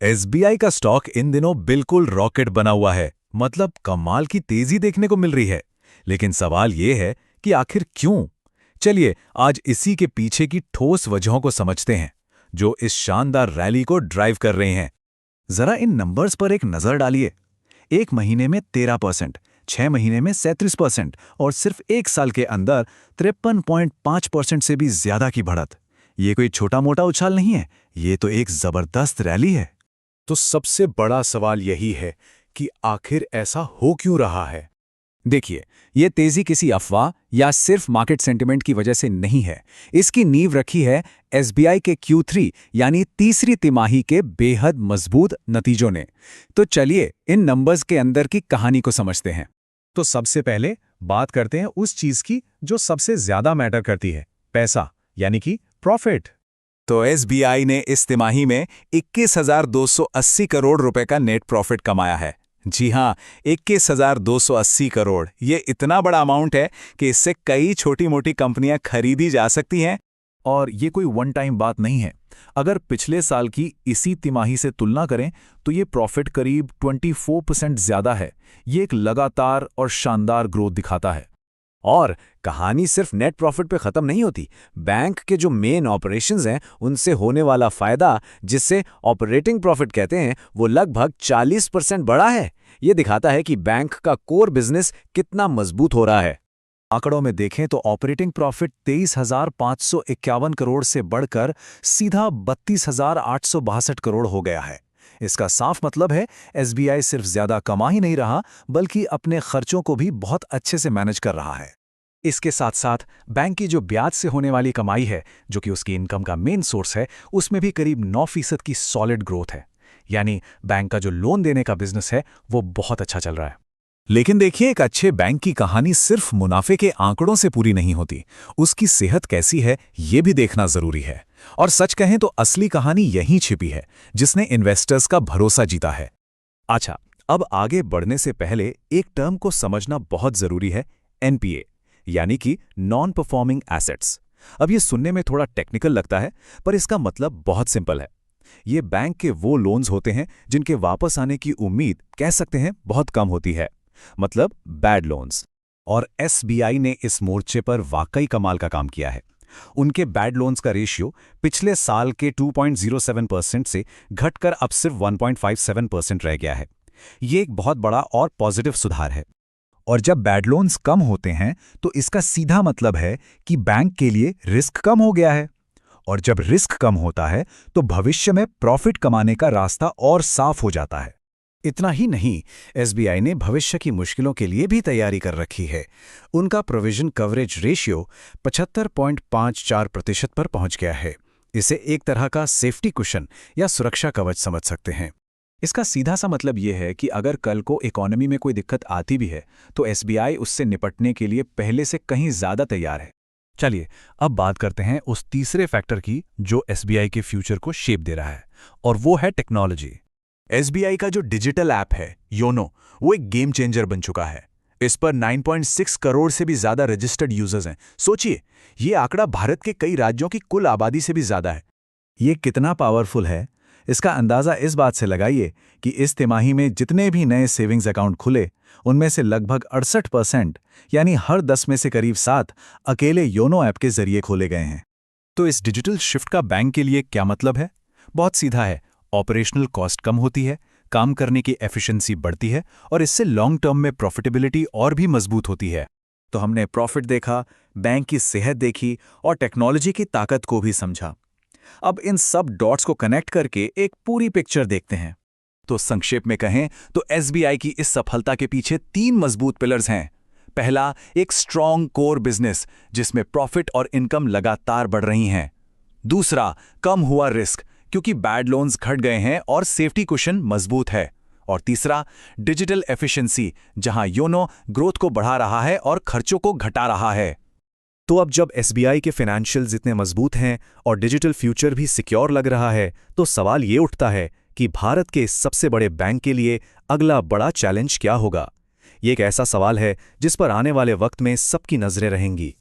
SBI का stock in दिनों बिल्कुल रॉकेट बना हुआ है। मतलब कमाल की तेजी देखने को मिल रही है। लेकिन सवाल यह है कि आखिर क्यों? चलिए आज इसी के पीछे की ठोस वजहों को समझते हैं, जो इस शानदार रैली को ड्राइव कर रहे हैं। जरा इन नंबर्स पर एक नजर डालिए। एक महीने में 13%, 6 महीने में 37% और सिर्फ एक साल के अंदर 53.5% से भी ज्यादा की बढ़त। ये कोई छोटा मोटा उछाल नहीं है, ये तो एक जबरदस्त रैली है। तो सबसे बड़ा सवाल यही है कि आखिर ऐसा हो क्यों रहा है। देखिए, ये तेजी किसी अफवाह या सिर्फ मार्केट सेंटिमेंट की वजह से नहीं है। इसकी नींव रखी है एसबीआई के Q3 यानी तीसरी तिमाही के बेहद मजबूत नतीजों ने। तो चलिए इन नंबर्स के अंदर की कहानी को समझते हैं। तो सबसे पहले बात करते हैं उस चीज की जो सबसे ज्यादा मैटर करती है, पैसा यानी कि प्रॉफिट। तो एसबीआई ने इस तिमाही में 21,280 करोड़ रुपए का नेट प्रॉफिट कमाया है। जी हां, 21,280 करोड़। ये इतना बड़ा अमाउंट है कि इससे कई छोटी मोटी कंपनियां खरीदी जा सकती हैं। और ये कोई वन टाइम बात नहीं है। अगर पिछले साल की इसी तिमाही से तुलना करें तो ये प्रॉफिट करीब 24% ज्यादा है। ये एक लगातार और शानदार ग्रोथ दिखाता है। और कहानी सिर्फ नेट प्रॉफिट पे खत्म नहीं होती। बैंक के जो मेन ऑपरेशंस हैं उनसे होने वाला फायदा, जिससे ऑपरेटिंग प्रॉफिट कहते हैं, वो लगभग 40% बढ़ा है। ये दिखाता है कि बैंक का कोर बिजनेस कितना मजबूत हो रहा है। आंकड़ों में देखें तो ऑपरेटिंग प्रॉफिट 23,551 करोड़ से बढ़कर सीधा 32,862 करोड़ हो गया है। इसका साफ मतलब है एसबीआई सिर्फ ज्यादा कमा ही नहीं रहा, बल्कि अपने खर्चों को भी बहुत अच्छे से मैनेज कर रहा है। इसके साथ साथ बैंक की जो ब्याज से होने वाली कमाई है, जो कि उसकी इनकम का मेन सोर्स है, उसमें भी करीब 9% की सॉलिड ग्रोथ है। यानी बैंक का जो लोन देने का बिजनेस है वो बहुत अच्छा चल रहा है। लेकिन देखिए, एक अच्छे बैंक की कहानी सिर्फ मुनाफे के आंकड़ों से पूरी नहीं होती। उसकी सेहत कैसी है ये भी देखना जरूरी है। और सच कहें तो असली कहानी यहीं छिपी है, जिसने इन्वेस्टर्स का भरोसा जीता है। अच्छा, अब आगे बढ़ने से पहले एक टर्म को समझना बहुत जरूरी है, एनपीए यानी कि नॉन परफॉर्मिंग एसेट्स। अब ये सुनने में थोड़ा टेक्निकल लगता है, पर इसका मतलब बहुत सिंपल है। ये बैंक के वो लोन्स होते हैं जिनके वापस आने की उम्मीद कह सकते हैं बहुत कम होती है, मतलब बैड लोन्स। और एसबीआई ने इस मोर्चे पर वाकई कमाल का काम किया है। उनके बैड लोन्स का रेशियो पिछले साल के 2.07% से घटकर अब सिर्फ 1.57% रह गया है। ये एक बहुत बड़ा और पॉजिटिव सुधार है। और जब बैड लोन्स कम होते हैं तो इसका सीधा मतलब है कि बैंक के लिए रिस्क कम हो गया है। और जब रिस्क कम होता है तो भविष्य में प्रॉफिट कमाने का रास्ता और साफ हो जाता है। इतना ही नहीं, एसबीआई ने भविष्य की मुश्किलों के लिए भी तैयारी कर रखी है। उनका प्रोविजन कवरेज रेशियो 75.54% पर पहुंच गया है। इसे एक तरह का सेफ्टी कुशन या सुरक्षा कवच समझ सकते हैं। इसका सीधा सा मतलब यह है कि अगर कल को इकोनॉमी में कोई दिक्कत आती भी है तो एसबीआई उससे निपटने के लिए पहले से कहीं ज्यादा तैयार है। चलिए अब बात करते हैं उस तीसरे फैक्टर की जो एसबीआई के फ्यूचर को शेप दे रहा है, और वो है टेक्नोलॉजी। एसबीआई का जो डिजिटल ऐप है योनो, वो एक गेम चेंजर बन चुका है। इस पर 9.6 करोड़ से भी ज्यादा रजिस्टर्ड यूजर्स हैं। सोचिए, ये आंकड़ा भारत के कई राज्यों की कुल आबादी से भी ज्यादा है। ये कितना पावरफुल है, इसका अंदाजा इस बात से लगाइए कि इस तिमाही में जितने भी नए सेविंग्स अकाउंट खुले, उनमें से लगभग 68% यानी हर 10 में से करीब 7 अकेले योनो ऐप के जरिए खोले गए हैं। तो इस डिजिटल शिफ्ट का बैंक के लिए क्या मतलब है? बहुत सीधा है। ऑपरेशनल कॉस्ट कम होती है, काम करने की एफिशिएंसी बढ़ती है और इससे लॉन्ग टर्म में प्रॉफिटेबिलिटी और भी मजबूत होती है। तो हमने प्रॉफिट देखा, बैंक की सेहत देखी और टेक्नोलॉजी की ताकत को भी समझा। अब इन सब डॉट्स को कनेक्ट करके एक पूरी पिक्चर देखते हैं। तो संक्षेप में कहें तो एसबीआई की इस सफलता के पीछे 3 मजबूत पिलर्स हैं। पहला, एक स्ट्रॉन्ग कोर बिजनेस जिसमें प्रॉफिट और इनकम लगातार बढ़ रही हैं। दूसरा, कम हुआ रिस्क क्योंकि बैड लोन्स घट गए हैं और सेफ्टी कुशन मजबूत है। और तीसरा, डिजिटल एफिशिएंसी, जहां योनो ग्रोथ को बढ़ा रहा है और खर्चों को घटा रहा है। तो अब जब एसबीआई के फाइनेंशियल्स इतने मजबूत हैं और डिजिटल फ्यूचर भी सिक्योर लग रहा है, तो सवाल ये उठता है कि भारत के सबसे बड़े बैंक के लिए अगला बड़ा चैलेंज क्या होगा। ये एक ऐसा सवाल है जिस पर आने वाले वक्त में सबकी नजरें रहेंगी।